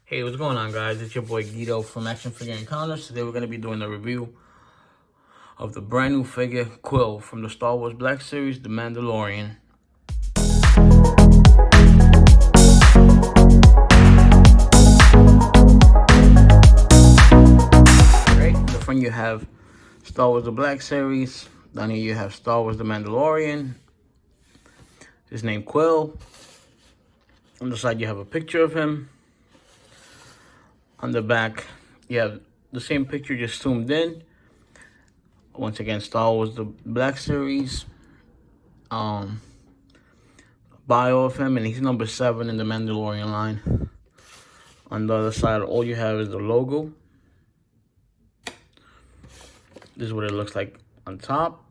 Hey, what's going on, guys? It's your boy Guido from Action Figure Encounters. Today we're going to be doing a review of the brand new figure Kuiil from the Star Wars Black Series, The Mandalorian. Right, in the front you have Star Wars The Black Series. Down here you have Star Wars The Mandalorian. His name Kuiil. On the side you have a picture of him. On the back you have the same picture just zoomed in. Once again, Star Wars The Black Series. Bio of him, and he's number 7 in the Mandalorian line. On the other side, all you have is the logo. This is what it looks like on top.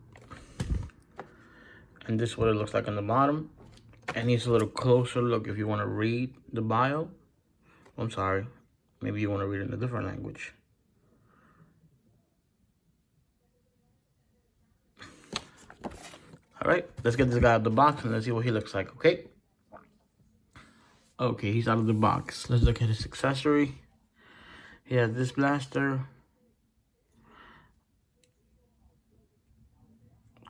And this is what it looks like on the bottom. And here's a little closer look if you want to read the bio. I'm sorry. Maybe you want to read it in a different language. Alright, let's get this guy out of the box and let's see what he looks like, okay? Okay, he's out of the box. Let's look at his accessory. He has this blaster.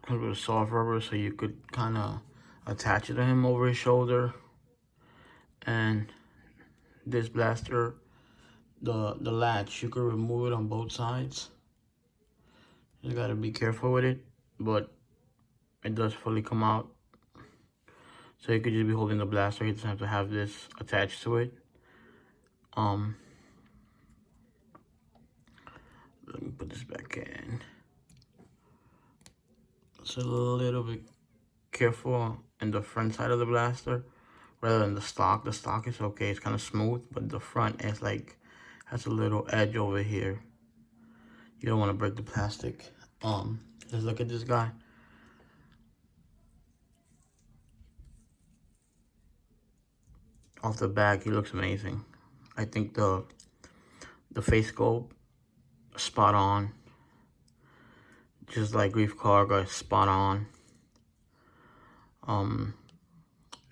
Comes with a soft rubber so you could kind of attach it to him over his shoulder. And this blaster, the latch, you could remove it on both sides. You gotta be careful with it, but it does fully come out. So you could just be holding the blaster. You just have to have this attached to it. Let me put this back in. It's a little bit careful in the front side of the blaster rather than the stock. The stock is okay, it's kind of smooth, but the front is like has a little edge over here. You don't want to break the plastic. Let's look at this guy. Off the back, he looks amazing. I think the face sculpt, spot on. Just like Greef Karga, spot on.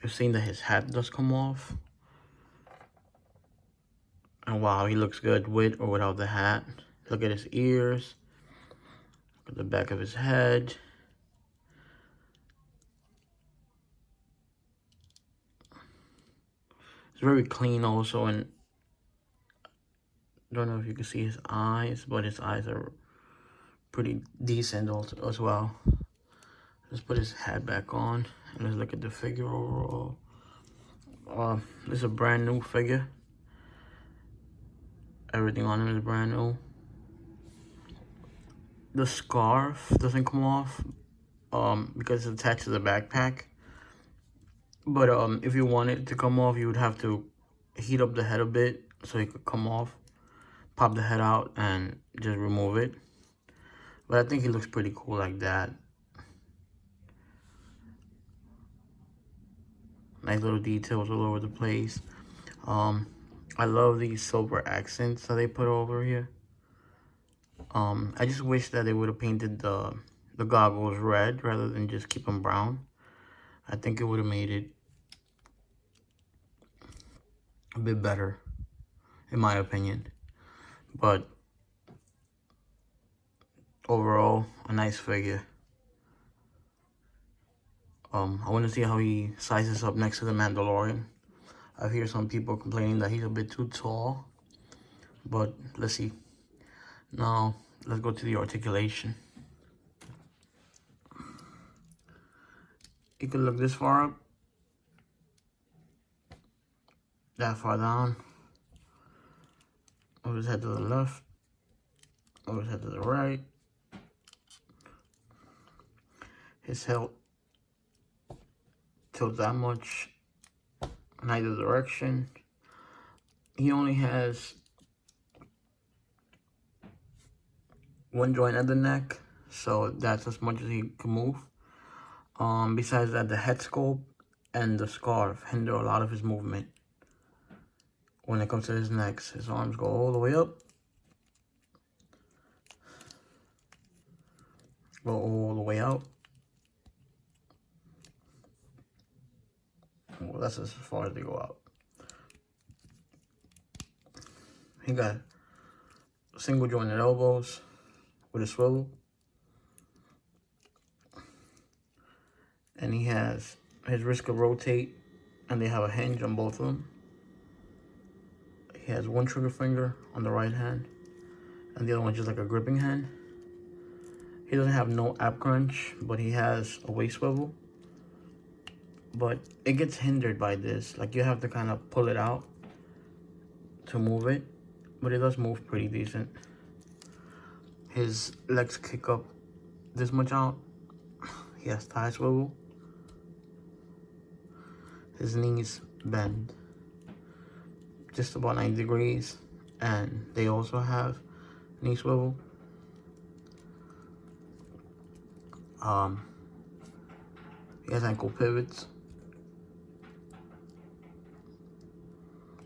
You've seen that his hat does come off. And wow, he looks good with or without the hat. Look at his ears. Look at the back of his head. It's very clean also, and I don't know if you can see his eyes, but his eyes are pretty decent also as well. Let's put his hat back on and let's look at the figure overall. This is a brand new figure. Everything on him is brand new. The scarf doesn't come off because it's attached to the backpack. But if you want it to come off, you would have to heat up the head a bit so it could come off. Pop the head out and just remove it. But I think he looks pretty cool like that. Nice little details all over the place. I love these silver accents that they put over here. I just wish that they would have painted the goggles red rather than just keep them brown. I think it would have made it a bit better, in my opinion. But overall, a nice figure. I want to see how he sizes up next to the Mandalorian. I hear some people complaining that he's a bit too tall, but let's see. Now, let's go to the articulation. You can look this far up, that far down, over his head to the left, over his head to the right. His head tilts that much in either direction. He only has one joint at the neck, so that's as much as he can move. Besides that, the head sculpt and the scarf hinder a lot of his movement. When it comes to his neck, his arms go all the way up, go all the way out. Well, that's as far as they go out. He got single jointed elbows with a swivel. And he has his wrist could rotate, and they have a hinge on both of them. He has one trigger finger on the right hand, and the other one just like a gripping hand. He doesn't have no ab crunch, but he has a waist swivel. But it gets hindered by this. Like, you have to kind of pull it out to move it, but it does move pretty decent. His legs kick up this much out. He has thigh swivel. His knees bend just about 90 degrees, and they also have knee swivel. He has ankle pivots.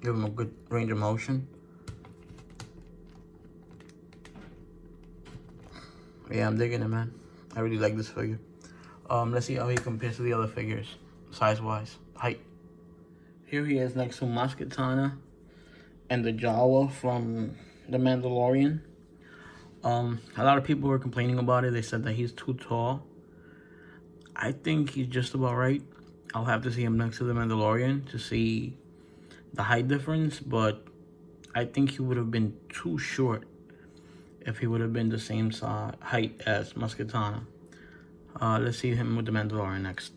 Give him a good range of motion. Yeah, I'm digging it, man. I really like this figure. Let's see how he compares to the other figures, size-wise, height. Here he is next to Moff Gideon and the Jawa from the Mandalorian. A lot of people were complaining about it. They said that he's too tall. I think he's just about right. I'll have to see him next to the Mandalorian to see the height difference, but I think he would have been too short if he would have been the same size, height as Moff Gideon. Let's see him with the Mandalorian next.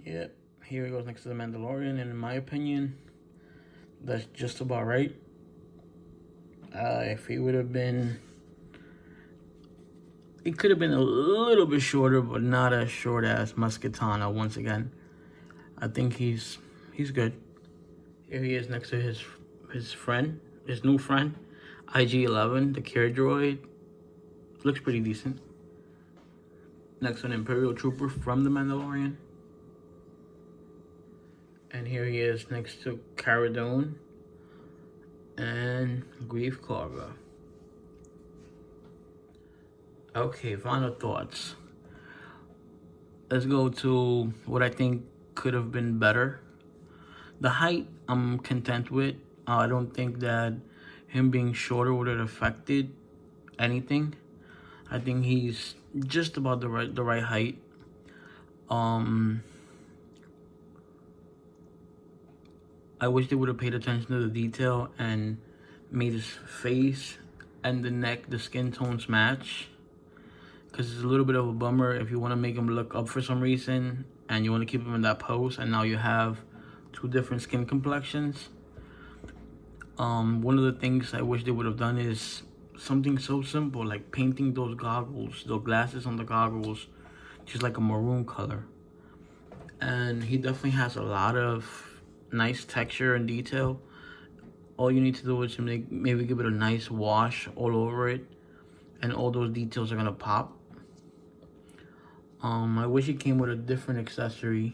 Yep, here he goes next to the Mandalorian, and in my opinion, that's just about right. If he would have been, he could have been a little bit shorter, but not as short as Moff Gideon. Once again, I think he's good. Here he is next to his friend, his new friend, IG-11, the care droid. Looks pretty decent. Next to an Imperial Trooper from the Mandalorian. And here he is next to Cara Dune and Greef Karga. Okay, final thoughts. Let's go to what I think could have been better. The height, I'm content with. I don't think that him being shorter would have affected anything. I think he's just about the right height. I wish they would have paid attention to the detail and made his face and the neck, the skin tones match. Because it's a little bit of a bummer if you want to make him look up for some reason and you want to keep him in that pose, and now you have two different skin complexions. One of the things I wish they would have done is something so simple, like painting those goggles, the glasses on the goggles, just like a maroon color. And he definitely has a lot of nice texture and detail. All you need to do is to maybe give it a nice wash all over it, and all those details are gonna pop. I wish it came with a different accessory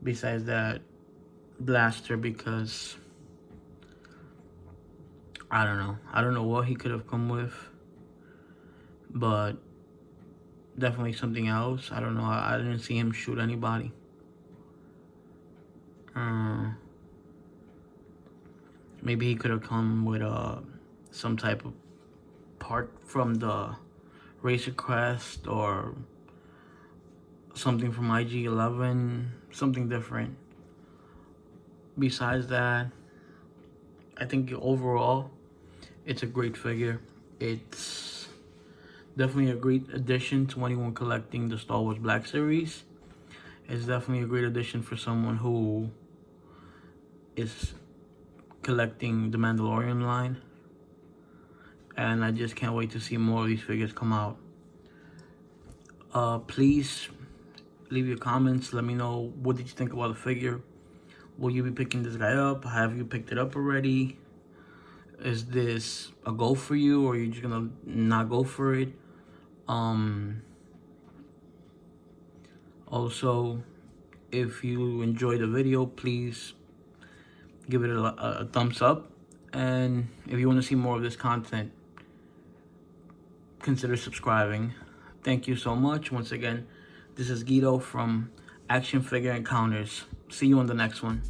besides that blaster, because I don't know what he could have come with, but definitely something else. I don't know. I didn't see him shoot anybody. Maybe he could have come with some type of part from the Razor Crest or something from IG-11, something different. Besides that, I think overall, it's a great figure. It's definitely a great addition to anyone collecting the Star Wars Black Series. It's definitely a great addition for someone who is collecting the Mandalorian line. And I just can't wait to see more of these figures come out. Please leave your comments. Let me know, what did you think about the figure? Will you be picking this guy up? Have you picked it up already? Is this a go for you, or are you just gonna not go for it? Also, if you enjoyed the video, please give it a thumbs up. And if you want to see more of this content, consider subscribing. Thank you so much. Once again, this is Guido from Action Figure Encounters. See you on the next one.